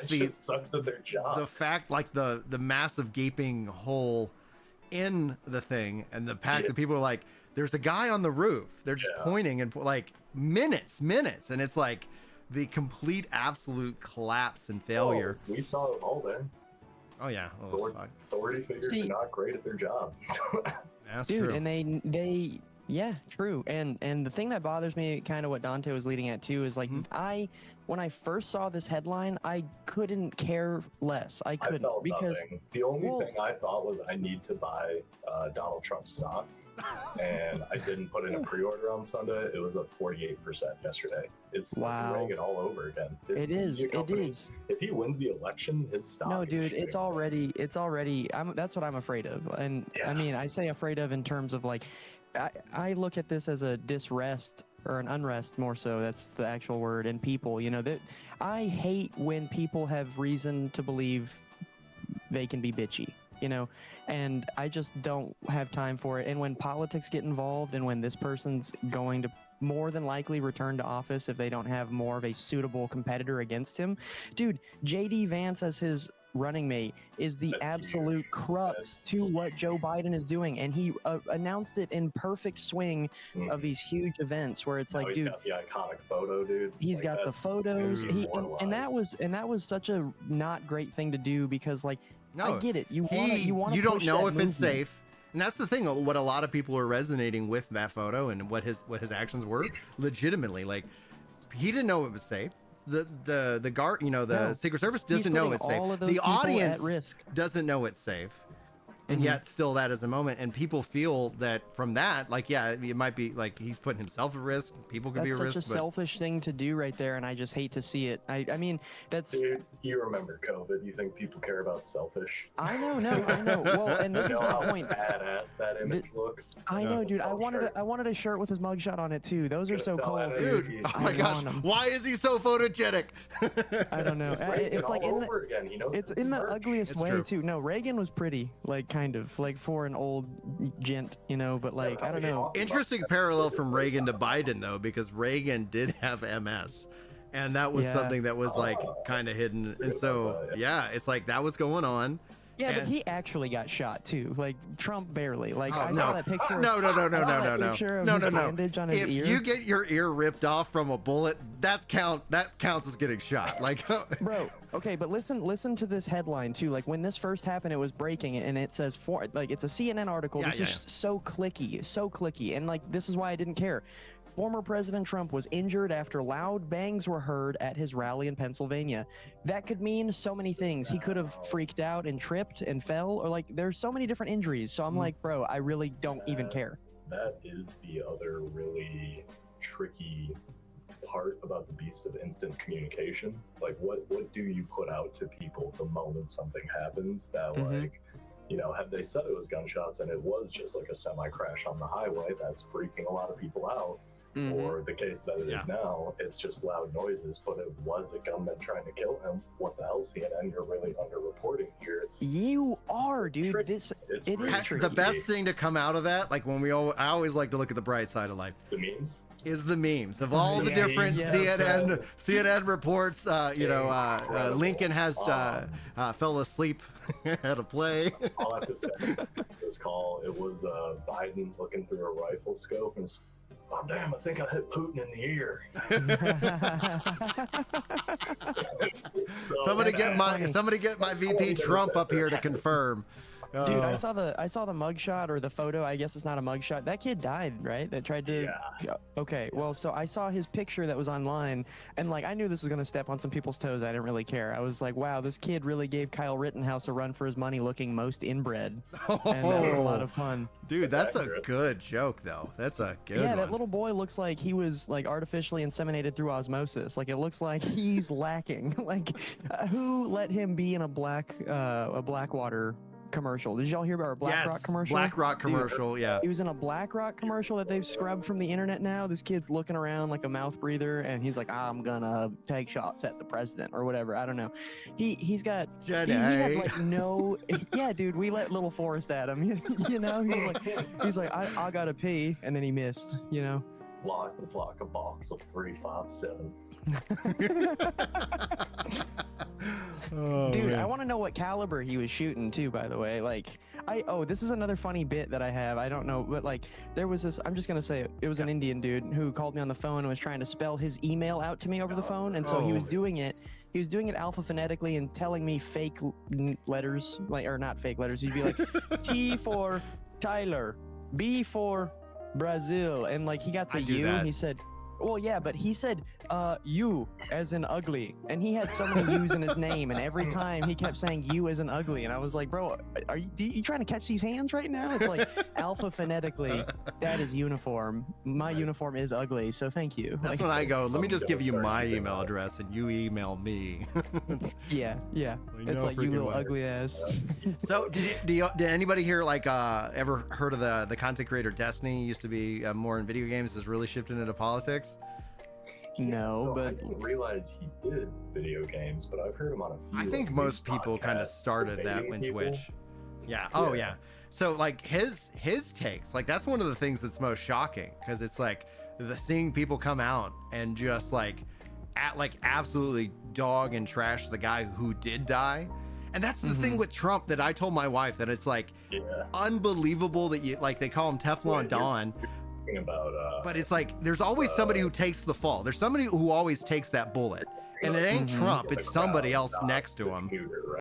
It just sucks at their job. The fact, like the massive gaping hole in the thing, and the fact that people are like, there's a guy on the roof. They're just pointing and like minutes, and it's like the complete absolute collapse and failure. Oh, we saw it all then. Oh yeah. Authority figures are not great at their job. That's true. And they yeah, true. And the thing that bothers me, kind of what Dante was leading at too, is like when I first saw this headline, I couldn't care less. I couldn't because nothing. The only thing I thought was I need to buy Donald Trump stock, and I didn't put in a pre-order on Sunday. It was up 48% yesterday. It's Reagan all over again. It is. If he wins the election, his stock. No, dude, it's already. That's what I'm afraid of, and I mean, I say afraid of in terms of like. I look at this as a disrest or an unrest more so. That's the actual word. And people, you know, that I hate when people have reason to believe they can be bitchy, you know, and I just don't have time for it. And when politics get involved and when this person's going to more than likely return to office if they don't have more of a suitable competitor against him, dude, JD Vance as his running mate is the absolute crux to what Joe Biden is doing, and he announced it in perfect swing of these huge events where it's like, he's dude, got the iconic photo, dude. He's got the photos. And that was such a not great thing to do because, like, I get it. You want you don't know if it's safe. And that's the thing. What a lot of people are resonating with that photo and what his actions were. Legitimately, like, he didn't know it was safe. The guard, you know, the Secret Service doesn't know it's safe. The audience doesn't know it's safe. And yet still that is a moment, and people feel that from that, like, yeah, it might be like he's putting himself at risk. People could be at risk. That's such a selfish thing to do right there, and I just hate to see it. I mean, that's. Dude, you remember COVID? You think people care about selfish? I know. Well, and this is my point. Badass that image looks. I know, dude. I wanted a shirt with his mugshot on it too. Those are so cool, dude. Oh my gosh, why is he so photogenic? I don't know. It's like it's in the ugliest way too. No, Reagan was pretty, like, kind of like for an old gent, you know, but like, I don't know. Interesting parallel from Reagan to Biden though, because Reagan did have MS, and that was something that was like kind of hidden, and so it's like that was going on. Yeah, but he actually got shot too. Like Trump barely. Like I saw that picture. No. Bandage on his if ear. you get your ear ripped off from a bullet, that counts as getting shot. Like, bro. Okay, but listen to this headline too. Like when this first happened, it was breaking, and it says it's a CNN article. This is so clicky, and like this is why I didn't care. Former President Trump was injured after loud bangs were heard at his rally in Pennsylvania. That could mean so many things. He could have freaked out and tripped and fell, or like there's so many different injuries. So I'm like, bro, I really don't even care. That is the other really tricky part about the beast of instant communication. Like what do you put out to people the moment something happens that like, you know, had they said it was gunshots and it was just like a semi crash on the highway, that's freaking a lot of people out. Or the case that it is now, it's just loud noises, but it was a gunman trying to kill him. What the hell, CNN? You're really underreporting here. You are, dude. It is tricky. The best thing to come out of that, like when I always like to look at the bright side of life. The memes? Is the memes of all the different CNN reports. Lincoln has fell asleep at a play. I'll have to say this call. It was Biden looking through a rifle scope and. Oh damn! I think I hit Putin in the ear. Somebody get my VP Trump up here to confirm. Dude, I saw the mugshot or the photo. I guess it's not a mugshot. That kid died, right? That tried to. Yeah. Okay. Well, so I saw his picture that was online, and like I knew this was gonna step on some people's toes. I didn't really care. I was like, wow, this kid really gave Kyle Rittenhouse a run for his money, looking most inbred, and that was a lot of fun. Dude, that's a good joke, though. That's a good one. Yeah, that little boy looks like he was like artificially inseminated through osmosis. Like it looks like he's lacking. Like who let him be in a Blackwater commercial? Did y'all hear about our BlackRock commercial? BlackRock commercial. Dude, yeah. He was in a BlackRock commercial that they've scrubbed from the internet now. This kid's looking around like a mouth breather, and he's like, "I'm gonna take shots at the president" or whatever. I don't know. He's got. He had like no. Yeah, dude. We let little Forrest at him. You know. He's like, I gotta pee, and then he missed. You know. Life is like a box of 357. Oh, Dude, man. I want to know what caliber he was shooting too, by the way. Like, this is another funny bit that I have. I don't know, but like, there was this, I'm just going to say it was an Indian dude who called me on the phone and was trying to spell his email out to me over the phone. And so he was doing it alpha phonetically and telling me fake letters, like, or not fake letters. He'd be like, T for Tyler, B for Brazil. And like, he got to U and he said, well, yeah, but he said, you as in ugly. And he had so many U's in his name. And every time he kept saying you as in ugly. And I was like, bro, are you trying to catch these hands right now? It's like alpha phonetically, that is uniform. My uniform is ugly. So thank you. That's Like, when I go, let me just give you start my using email that. address and you email me. yeah. know It's like, you freaking little way. ugly ass. So did anybody here like ever heard of the content creator Destiny? Used to be more in video games, has really shifted into politics. No, So I but didn't realize he did video games, but I've heard him on a few. I think like, most news people kind of podcasts started that debating when people. Twitch. Yeah. Oh Yeah. yeah. So like his takes, like that's one of the things that's most shocking because it's like seeing people come out and just like absolutely dog and trash the guy who did die. And that's the thing with Trump that I told my wife that it's like Yeah. unbelievable that you like they call him Teflon Well, Don. Talking about But it's like there's always somebody who takes the fall. There's somebody who always takes that bullet. And it ain't Trump, the it's somebody crowd, else not next to the him. shooter, right?